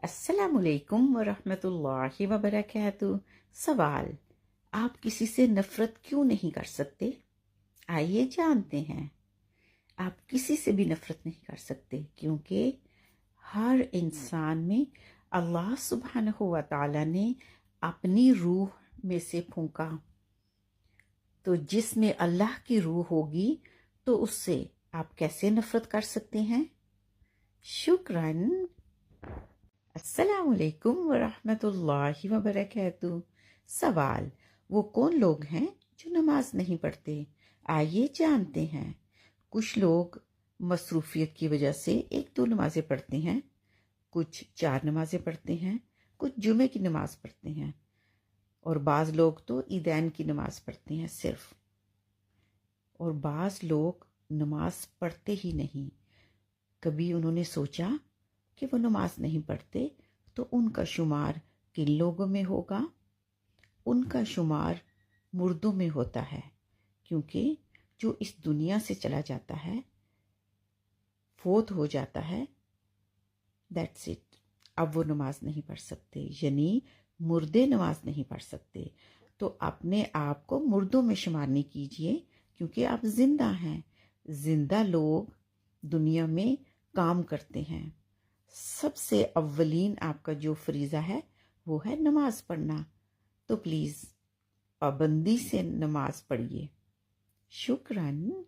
अस्सलाम वालेकुम वरहमतुल्लाहि वबरकातुहू। सवाल, आप किसी से नफरत क्यों नहीं कर सकते? आइए जानते हैं। आप किसी से भी नफरत नहीं कर सकते क्योंकि हर इंसान में अल्लाह सुब्हानहू व तआला ने अपनी रूह में से फूंका, तो जिसमें अल्लाह की रूह होगी तो उससे आप कैसे नफरत कर सकते हैं? शुक्रन। अस्सलाम वालेकुम वरहमतुल्लाहि वबरकातुहू। सवाल, वो कौन लोग हैं जो नमाज नहीं पढ़ते? आइए जानते हैं। कुछ लोग मसरूफियत की वजह से एक दो नमाजें पढ़ते हैं, कुछ 4 नमाजें पढ़ते हैं, कुछ जुमे की नमाज पढ़ते हैं, और बाज़ लोग तो ईदैन की नमाज पढ़ते हैं सिर्फ, और बाज़ लोग नमाज पढ़ते ही नहीं। कभी उन्होंने सोचा कि वो नमाज नहीं पढ़ते तो उनका शुमार किन लोगों में होगा? उनका शुमार मुर्दों में होता है, क्योंकि जो इस दुनिया से चला जाता है, फोत हो जाता है, दैट्स इट। अब वो नमाज नहीं पढ़ सकते, यानी मुर्दे नमाज नहीं पढ़ सकते। तो अपने आप को मुर्दों में शुमार नहीं कीजिए, क्योंकि आप जिंदा हैं। जिंदा लोग दुनिया में काम करते हैं। सबसे अव्वलीन आपका जो फरीज़ा है वो है नमाज पढ़ना, तो प्लीज़ पाबंदी से नमाज पढ़िए। शुक्रन।